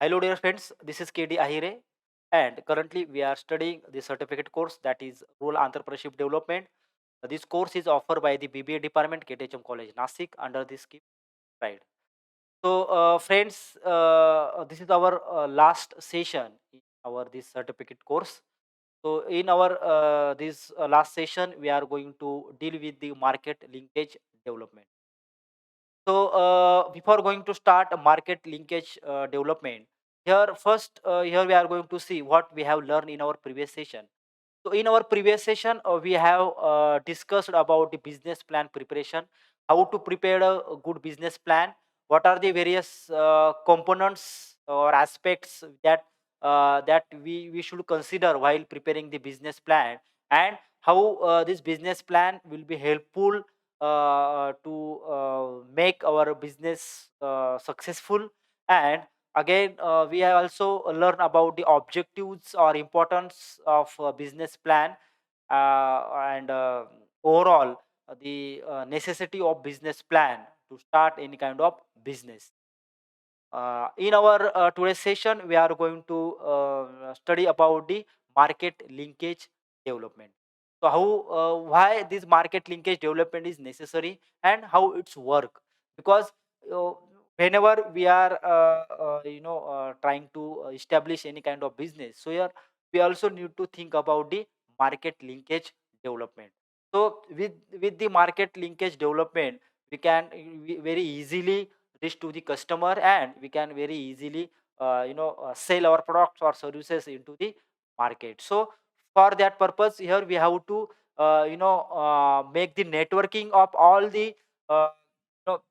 Hello, dear friends. This is KD Ahire, and currently we are studying the certificate course that is Rural Entrepreneurship Development. This course is offered by the BBA department, KTHM College, Nasik, under this scheme. Right. So, friends, this is our last session in our this certificate course. So, in our this last session, we are going to deal with the market linkage development. So, before going to start a market linkage development, here we are going to see what we have learned in our previous session. So, in our previous session, we have discussed about the business plan preparation, how to prepare a good business plan, what are the various components or aspects that we should consider while preparing the business plan, and how this business plan will be helpful to make our business successful. And again, we have also learned about the objectives or importance of a business plan, and overall the necessity of business plan to start any kind of business. In our today's session, we are going to study about the market linkage development. So, why this market linkage development is necessary and how it's work? Because uh, whenever we are trying to establish any kind of business, so here we also need to think about the market linkage development. So, with the market linkage development, we can very easily reach to the customer, and we can very easily sell our products or services into the market. So for that purpose, here we have to make the networking of all the uh, you know,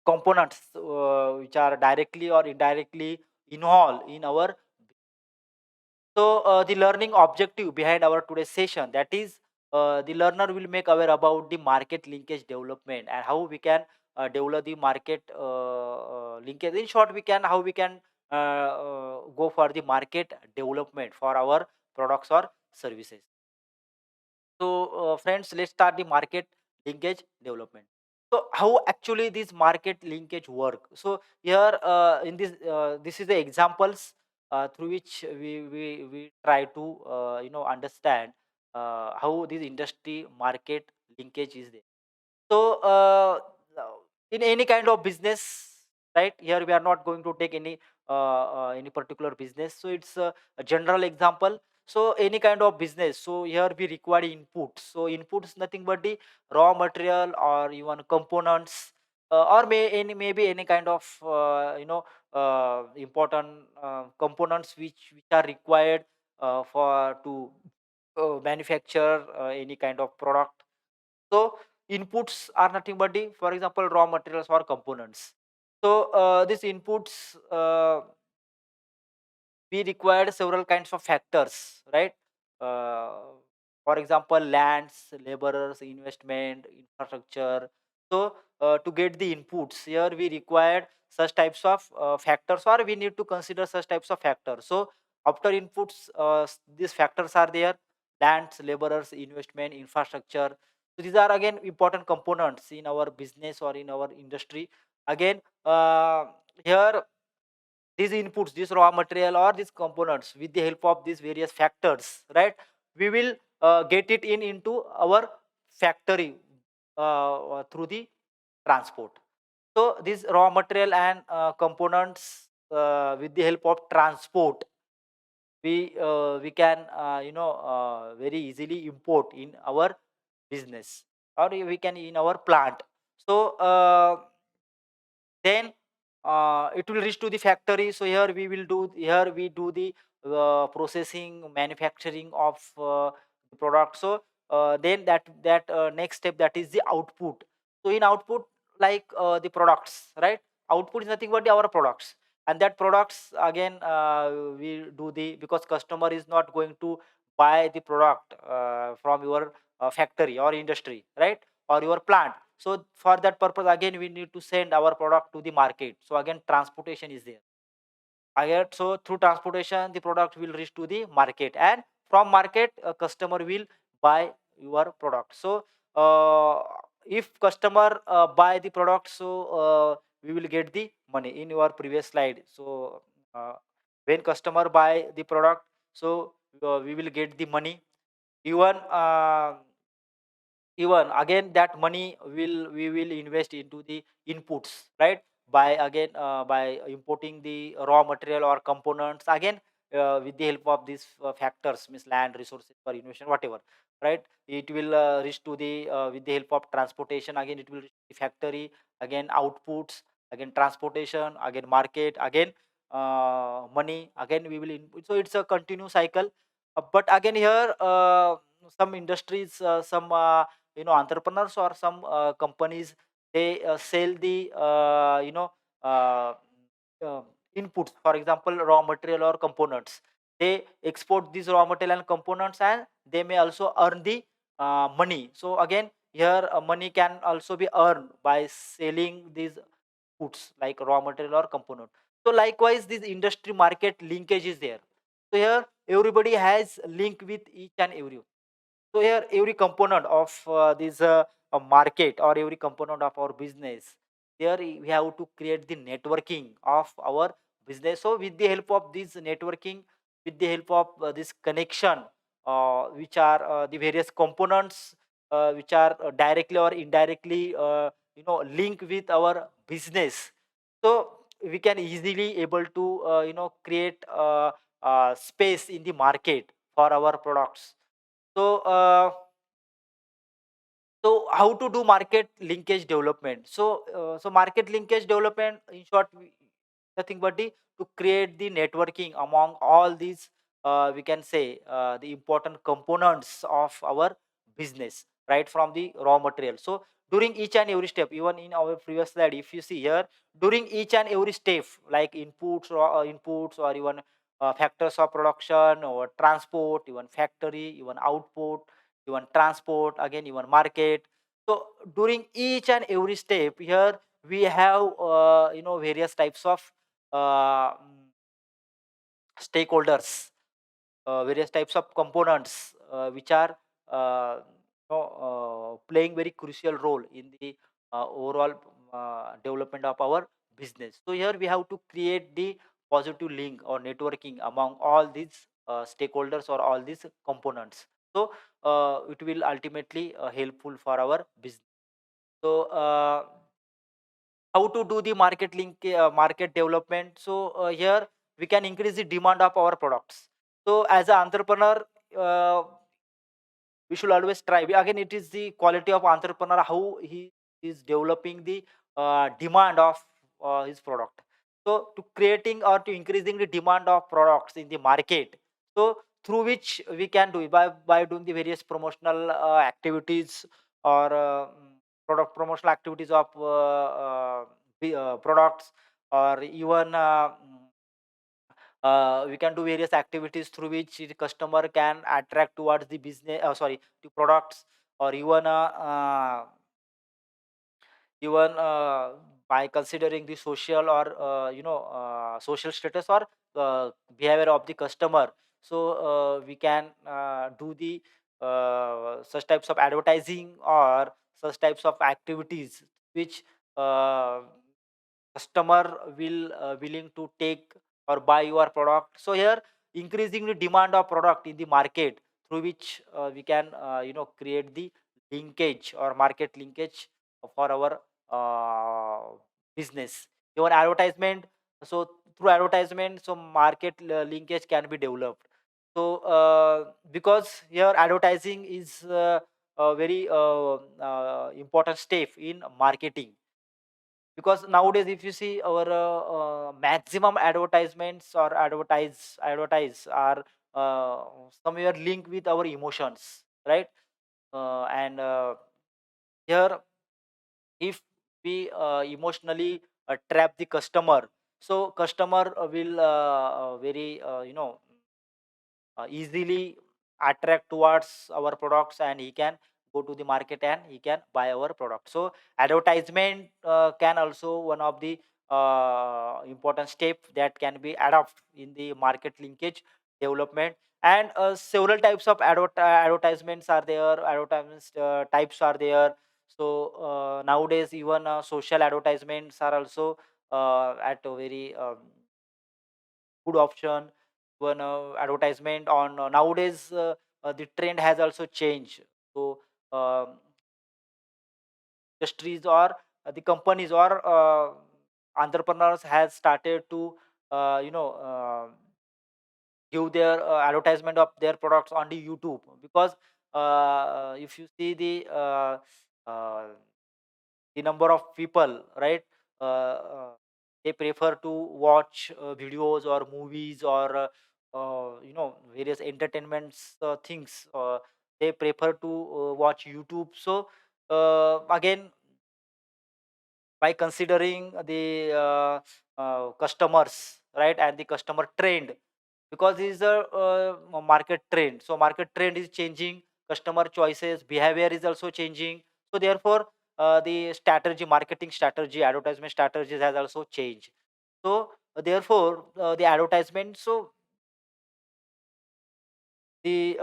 components which are directly or indirectly involved in our. So, the learning objective behind our today's session, that is, the learner will make aware about the market linkage development and how we can develop the market linkage. In short, we can how we can go for the market development for our products or services. So, friends, let's start the market linkage development. So, how actually this market linkage work? So, here in this is the examples through which we try to understand how this industry market linkage is there. So, in any kind of business, right? Here we are not going to take any particular business. So it's a general example. So any kind of business. So here we require inputs. So inputs nothing but the raw material or even components, or maybe any kind of important components which are required for to manufacture any kind of product. So inputs are nothing but the, for example, raw materials or components. So these inputs, we required several kinds of factors, right? Uh, for example, lands, laborers, investment, infrastructure. So to get the inputs, here we required such types of factors, or we need to consider such types of factors. So after inputs, these factors are there: lands, laborers, investment, infrastructure. So these are again important components in our business or in our industry. Again, here these inputs, this raw material or these components, with the help of these various factors, right, we will get it into our factory through the transport. So these raw material and components, with the help of transport, we can very easily import in our business, or we can in our plant. So then it will reach to the factory. So here we do the processing, manufacturing of the product. So then that next step, that is the output. So in output, like the products, right? Output is nothing but our products, and that products again, we do the, because customer is not going to buy the product from your factory or industry, right, or your plant. So for that purpose, again we need to send our product to the market. So again, transportation is there. Again, so through transportation, the product will reach to the market, and from market, a customer will buy your product. So uh, if customer buy the product, so we will get the money in your previous slide. So uh, when customer buy the product, so we will get the money. Even even again that money we will invest into the inputs, right? By again by importing the raw material or components again, with the help of these factors, means land, resources for innovation, whatever, right? It will reach to the with the help of transportation, again it will reach the factory, again outputs, again transportation, again market, again money, again we will input. So it's a continuous cycle. But again here some industries, some entrepreneurs or some companies, they sell the uh, uh, inputs, for example raw material or components. They export these raw material and components, and they may also earn the money. So again here money can also be earned by selling these goods like raw material or component. So likewise this industry market linkage is there. So here everybody has link with each and every. So here every component of this market or every component of our business, there we have to create the networking of our business. So with the help of this networking, with the help of this connection, which are the various components, which are directly or indirectly link with our business. So we can easily able to create space in the market for our products. So, how to do market linkage development? So market linkage development, in short, nothing but to create the networking among all these, we can say, the important components of our business, right from the raw material. So during each and every step, even in our previous slide, if you see here, during each and every step, like inputs or even factors of production or transport, even factory, even output, even transport, again even market. So during each and every step here, we have various types of uh, stakeholders, various types of components, which are playing very crucial role in the overall development of our business. So here we have to create the positive link or networking among all these stakeholders or all these components. So it will ultimately helpful for our business. So how to do the market development? So here we can increase the demand of our products. So as an entrepreneur, uh, we should always try. Again, it is the quality of entrepreneur, how he is developing the demand of his product. So to creating or to increasing the demand of products in the market, so through which we can do it by doing the various promotional activities or product promotional activities of products, or even we can do various activities through which the customer can attract towards the business, sorry, the products, or even by considering the social or social status or behavior of the customer. So we can do the such types of advertising or such types of activities which uh, customer will willing to take or buy your product. So here increasing the demand of product in the market, through which we can create the linkage or market linkage for our business. Even advertisement, so through advertisement, so market linkage can be developed. So because here advertising is a very important step in marketing, because nowadays if you see our maximum advertisements or advertise are uh, somewhere linked with our emotions, right? And here if we emotionally trap the customer, so customer will very easily attract towards our products, and he can go to the market and he can buy our product. So advertisement can also one of the important step that can be adopted in the market linkage development. And several types of advertisements are there, advertisements types are there. So nowadays even social advertisements are also at a very good option. One advertisement on nowadays the trend has also changed. So um, industries or the companies or entrepreneurs has started to give their advertisement of their products on the YouTube, because if you see uh, the number of people, right, they prefer to watch videos or movies or various entertainments things, they prefer to watch YouTube. So again, by considering the customers, right, and the customer trend, because this is a market trend. So market trend is changing, customer choices behavior is also changing. So therefore the strategy, marketing strategy, advertisement strategies has also changed. So therefore the advertisement, so the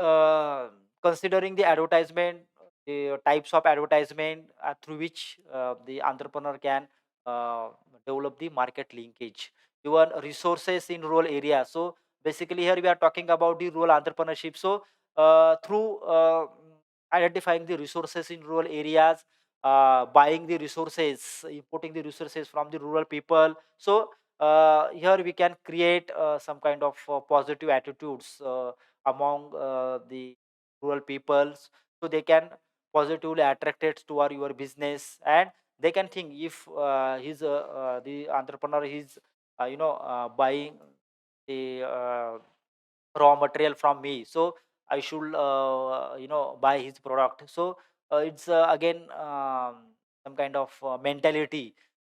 considering the advertisement, the types of advertisement through which the entrepreneur can uh, develop the market linkage, even resources in rural area. So basically here we are talking about the rural entrepreneurship. So through identifying the resources in rural areas, buying the resources, importing the resources from the rural people. So here we can create some kind of positive attitudes among the rural peoples, so they can positively attracted toward your business, and they can think if he's the entrepreneur, he's buying the raw material from me, so I should buy his product. So it's again some kind of mentality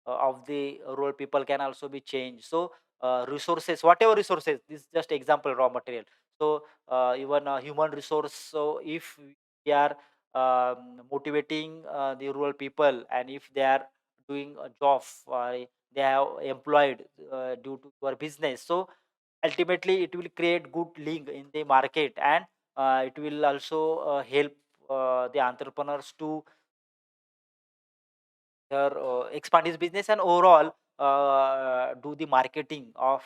of the rural people can also be changed. So resources, whatever resources, this is just example, raw material. So even human resource, so if we are motivating the rural people, and if they are doing a job, they have employed due to our business, so ultimately it will create good link in the market, and it will also help the entrepreneurs to expand his business, and overall do the marketing of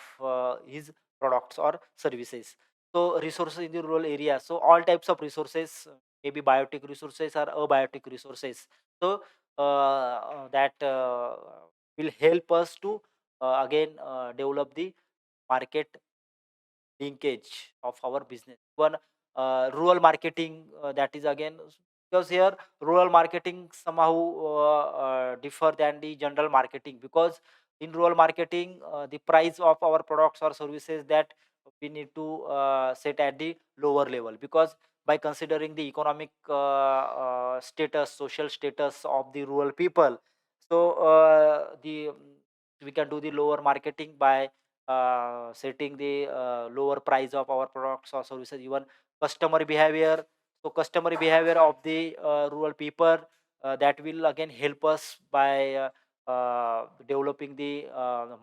his products or services. So resources in the rural area, so all types of resources, maybe biotic resources or abiotic resources. So that will help us to again develop the market linkage of our business. One rural marketing, that is again, because here rural marketing somehow differ than the general marketing, because in rural marketing the price of our products or services, that we need to set at the lower level, because by considering the economic status, social status of the rural people, so the we can do the lower marketing by setting the lower price of our products or services. Even customer behavior, so customer behavior of the rural people, that will again help us by developing the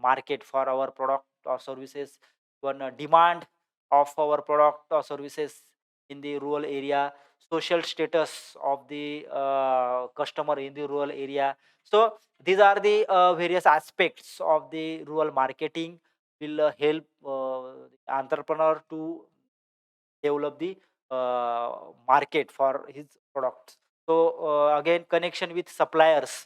market for our product or services. One demand of our product or services in the rural area, social status of the customer in the rural area. So these are the various aspects of the rural marketing will help the entrepreneur to develop the market for his products. So again, connection with suppliers.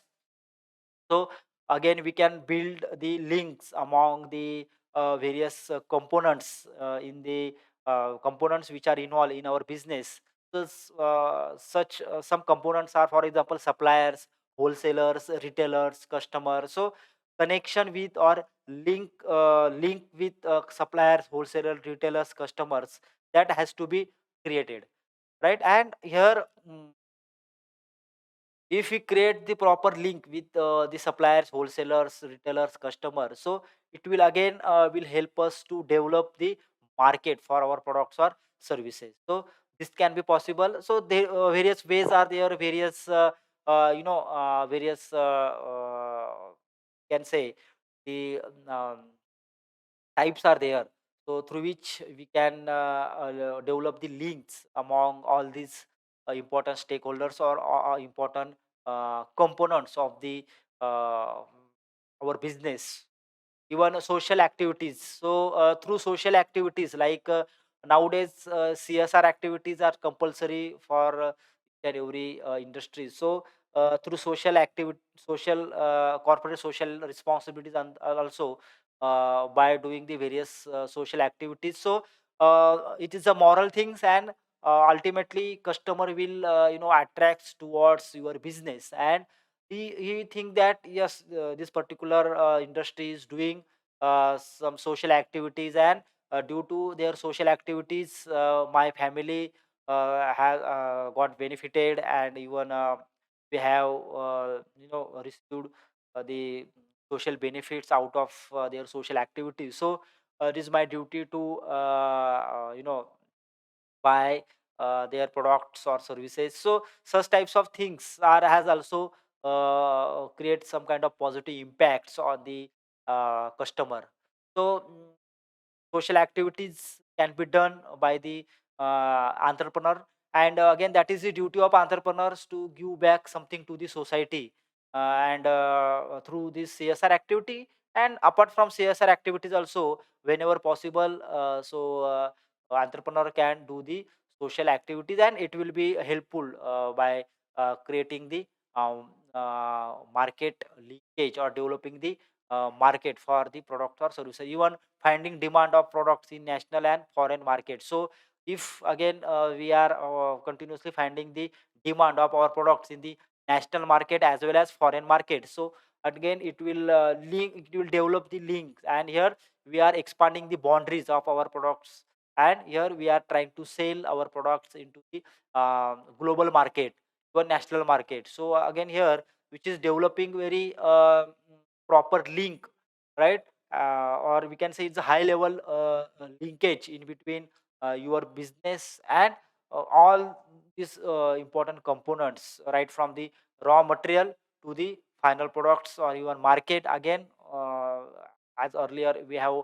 So again, we can build the links among the various components in the components which are involved in our business. So such some components are, for example, suppliers, wholesalers, retailers, customers. So connection with or link with suppliers, wholesalers, retailers, customers, that has to be created, right? And here if we create the proper link with the suppliers, wholesalers, retailers, customers, so it will again will help us to develop the market for our products or services. So this can be possible. So there various ways are there, various various can say the types are there, so through which we can develop the links among all these important stakeholders or important components of the uh, our business. even social activities. So through social activities like nowadays CSR activities are compulsory for each and every industry. So through social activity, social corporate social responsibilities, and also by doing the various social activities. So it is a moral things, and ultimately customer will attracts towards your business, and he think that yes, this particular industry is doing some social activities, and due to their social activities my family has got benefited, and even we have received the social benefits out of their social activities. So it is my duty to buy their products or services. So such types of things are has also create some kind of positive impacts on the customer. So social activities can be done by the entrepreneur, and again that is the duty of entrepreneurs to give back something to the society, and through this CSR activity. And apart from CSR activities also, whenever possible, entrepreneur can do the social activities, and it will be helpful by creating the market linkage, or developing the market for the product or services, even finding demand of products in national and foreign markets. So if again we are continuously finding the demand of our products in the national market as well as foreign market, so again it will it will develop the links, and here we are expanding the boundaries of our products, and here we are trying to sell our products into the global market or national market. So again here, which is developing very proper link, right? Or we can say it's a high level linkage in between your business and all these important components, right from the raw material to the final products or even market. Again, as earlier we have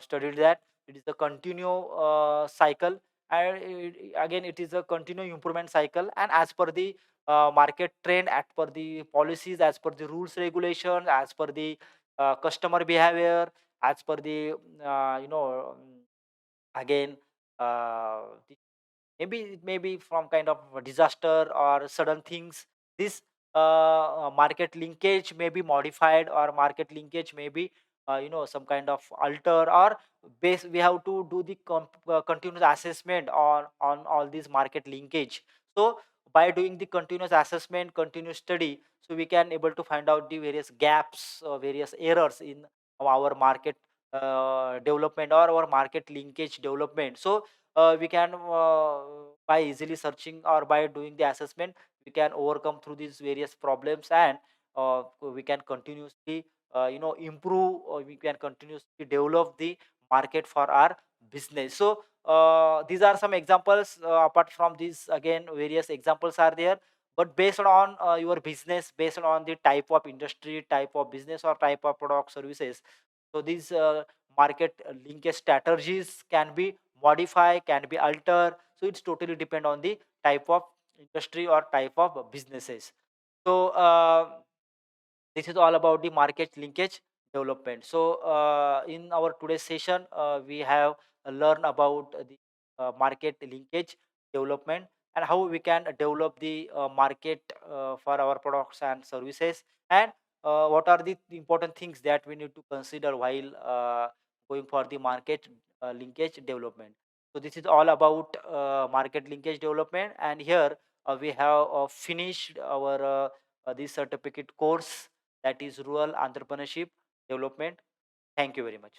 studied that it is a continuous cycle, and again it is a continuous improvement cycle, and as per the market trend, as per the policies, as per the rules regulations, as per the customer behavior, as per the again maybe it may be from kind of a disaster or sudden things. This market linkage may be modified, or market linkage may be some kind of alter, or base we have to do the continuous assessment on all these market linkage. So by doing the continuous assessment, continuous study, so we can able to find out the various gaps, various errors in our market development, or our market linkage development. So we can by easily searching or by doing the assessment, we can overcome through these various problems, and we can continuously improve, or we can continuously develop the market for our business. So these are some examples. Apart from these, again various examples are there, but based on your business, based on the type of industry, type of business, or type of product services, so these market linkage strategies can be modified, can be altered. So it's totally depend on the type of industry or type of businesses. So this is all about the market linkage development. So in our today's session, we have learned about the market linkage development, and how we can develop the market for our products and services, and what are the important things that we need to consider while going for the market linkage development. So this is all about market linkage development, and here we have finished our this certificate course, that is rural entrepreneurship development. Thank you very much.